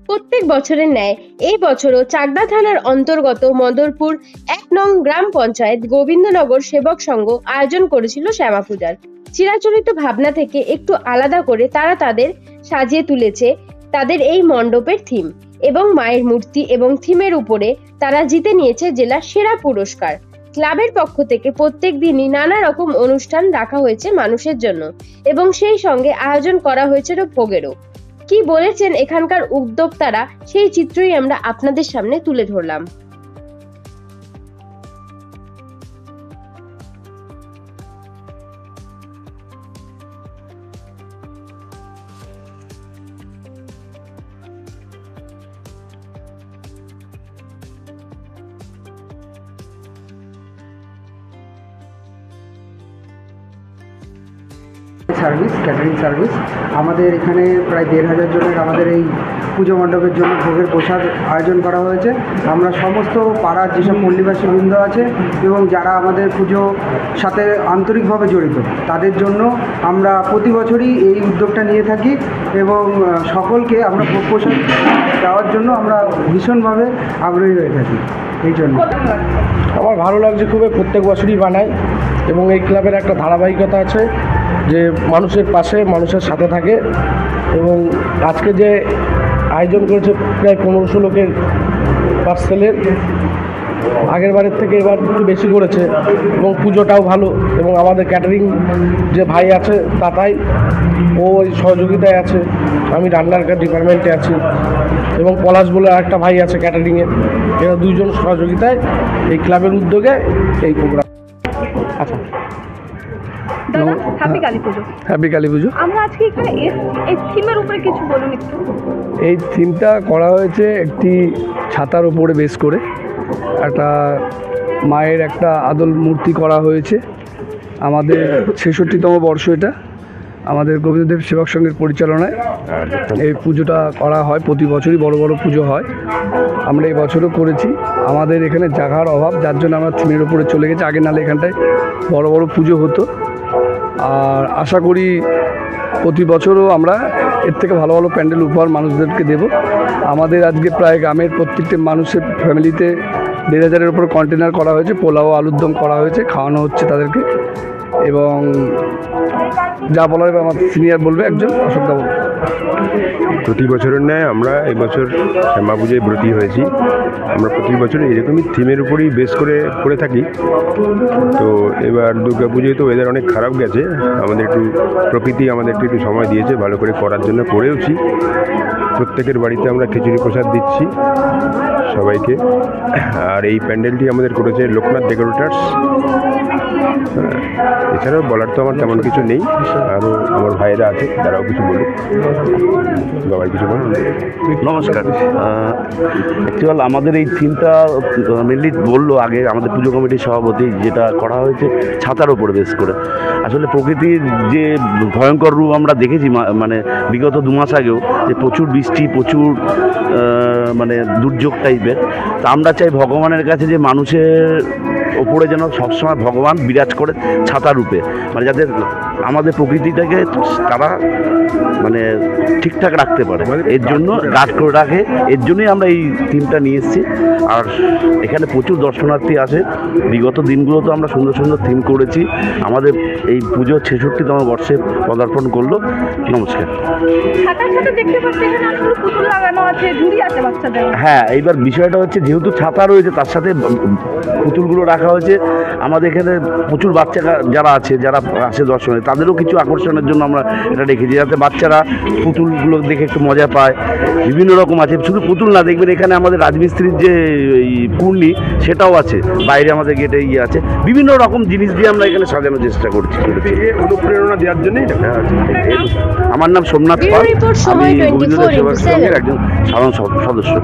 প্রত্যেক বছরের ন্যায় এই বছরও চাকদা থানার অন্তর্গত মদরপুর ১ নং গ্রাম পঞ্চায়েত গোবিন্দনগর সেবক সংঘ আয়োজন করেছিল শ্যামা পূজার। চিরাচরিত ভাবনা থেকে একটু আলাদা করে তারা তাদের সাজিয়ে তুলেছে তাদের এই মণ্ডপের থিম এবং মায়ের মূর্তি এবং থিমের উপরে তারা জিতে নিয়েছে জেলার সেরা পুরস্কার। ক্লাবের পক্ষ থেকে প্রত্যেক দিনই নানা রকম অনুষ্ঠান রাখা হয়েছে মানুষের জন্য এবং সেই সঙ্গে আয়োজন করা হয়েছিল ভোগেরও। কি বলেছেন এখানকার উদ্যোক্তারা সেই চিত্রই আমরা আপনাদের সামনে তুলে ধরলাম। সার্ভিস ক্যাটারিং সার্ভিস আমাদের এখানে প্রায় ১,৫০০ জনের আমাদের এই পুজো মণ্ডপের জন্য ভোগের প্রসাদ আয়োজন করা হয়েছে। আমরা সমস্ত পাড়ার যেসব পল্লীবাসী বৃন্দ আছে এবং যারা আমাদের পুজোর সাথে আন্তরিকভাবে জড়িত তাদের জন্য আমরা প্রতি বছরই এই উদ্যোগটা নিয়ে থাকি এবং সকলকে আমরা ভোগ প্রসাদ দেওয়ার জন্য আমরা ভীষণভাবে আগ্রহী হয়ে থাকি। এই জন্য আমার ভালো লাগছে খুবই, প্রত্যেক বছরই বানাই এবং এই ক্লাবের একটা ধারাবাহিকতা আছে যে মানুষের পাশে মানুষের সাথে থাকে এবং আজকে যে আয়োজন করেছে প্রায় ১৫০০ লোকের পার্সেলের, আগের বারের থেকে এবার একটু বেশি করেছে এবং পুজোটাও ভালো এবং আমাদের ক্যাটারিং যে ভাই আছে তাতাই ও ওই সহযোগিতায় আছে, আমি রান্নার ডিপার্টমেন্টে আছি এবং পলাশ বলে আরেকটা ভাই আছে ক্যাটারিংয়ে, এরা দুইজন সহযোগিতায় এই ক্লাবের উদ্যোগে এই প্রোগ্রাম। আচ্ছা, হ্যাপি কালী পুজো। হ্যাপি কালী পুজো। আমরা আজকে এখানে এই থিমের উপরে কিছু বলুন একটু। এই থিমটা করা হয়েছে একটি ছাতার উপরে বেস করে, একটা মায়ের একটা আদল মূর্তি করা হয়েছে। আমাদের ৬৬তম বর্ষ এটা, আমাদের গোবিন্দদেব সেবক সংঘের পরিচালনায় এই পুজোটা করা হয়। প্রতি বছরই বড় বড় পুজো হয়, আমরা এই বছরও করেছি। আমাদের এখানে জায়গার অভাব, যার জন্য আমরা থিমের উপরে চলে গেছি। আগে নাহলে এখানটায় বড় বড় পুজো হতো, আর আশা করি প্রতি বছরও আমরা এর থেকে ভালো ভালো প্যান্ডেল উপহার মানুষদেরকে দেব। আমাদের আজকে প্রায় গ্রামের প্রত্যেকটি মানুষের ফ্যামিলিতে ১,৫০০-এর উপরে কন্টেনার করা হয়েছে, পোলাও আলুর দম করা হয়েছে, খাওয়ানো হচ্ছে তাদেরকে। এবং যা বলার আমার সিনিয়র বলবে একজন, অশোকদা বলবে। প্রতি বছরের ন্যায় আমরা এবছর শ্যামা পুজোয় ব্রতী হয়েছি। আমরা প্রতি বছর এরকমই থিমের উপরেই বেস করে থাকি। তো এবার দুর্গা পুজোয় তো ওয়েদার অনেক খারাপ গেছে, আমাদের একটু প্রকৃতি আমাদেরকে একটু সময় দিয়েছে ভালো করে করার জন্য, করেওছি। প্রত্যেকের বাড়িতে আমরা খিচুড়ি প্রসাদ দিচ্ছি সবাইকে। আর এই প্যান্ডেলটি আমাদের করেছে লোকনাথ ডেকোরেটার্স। এছাড়াও বলার তো আমার তেমন কিছু নেই, আরও আমার ভাইয়েরা আছে তারাও কিছু বলুক। সবাই কিছু বলুন। নমস্কার। অ্যাকচুয়াল আমাদের এই থিমটা মেনলি বললো আগে আমাদের পুজো কমিটির সভাপতি, যেটা করা হয়েছে ছাতার ওপর বেস করে। আসলে প্রকৃতির যে ভয়ঙ্কর রূপ আমরা দেখেছি মানে বিগত ২ মাস আগেও, যে প্রচুর বৃষ্টি, প্রচুর মানে দুর্যোগ টাইপের। তা আমরা চাই ভগবানের কাছে যে মানুষের ওপরে যেন সবসময় ভগবান বিরাজ করে ছাতা রূপে, মানে যাতে আমাদের প্রকৃতিটাকে তারা মানে ঠিকঠাক রাখতে পারে, এর জন্য গার্ড করে রাখে। এর জন্যই আমরা এই থিমটা নিয়ে এসেছি। আর এখানে প্রচুর দর্শনার্থী আসে। বিগত দিনগুলোতে আমরা সুন্দর সুন্দর থিম করেছি। আমাদের এই পুজো ৬৬তম বর্ষে পদার্পণ করলো। নমস্কার। হ্যাঁ, এইবার বিষয়টা হচ্ছে যেহেতু ছাতা রয়েছে তার সাথে পুতুলগুলো রাখা হয়েছে। আমাদের এখানে প্রচুর বাচ্চা যারা আছে, যারা আসে দর্শনে, তাদেরও কিছু আকর্ষণের জন্য আমরা এটা রেখেছি, যাতে বাচ্চারা পুতুলগুলো দেখে একটু মজা পায়। বিভিন্ন রকম আছে, শুধু পুতুল না, দেখবেন এখানে আমাদের রাজমিস্ত্রির যে কুর্নি সেটাও আছে, বাইরে আমাদের গেটে আছে। বিভিন্ন রকম জিনিস দিয়ে আমরা এখানে সাজানোর চেষ্টা করছি, অনুপ্রেরণা দেওয়ার জন্যই। আমার নাম সোমনাথ পাল, আমি গোবিন্দদেব সেবক সংঘের একজন সাধারণ সদস্য।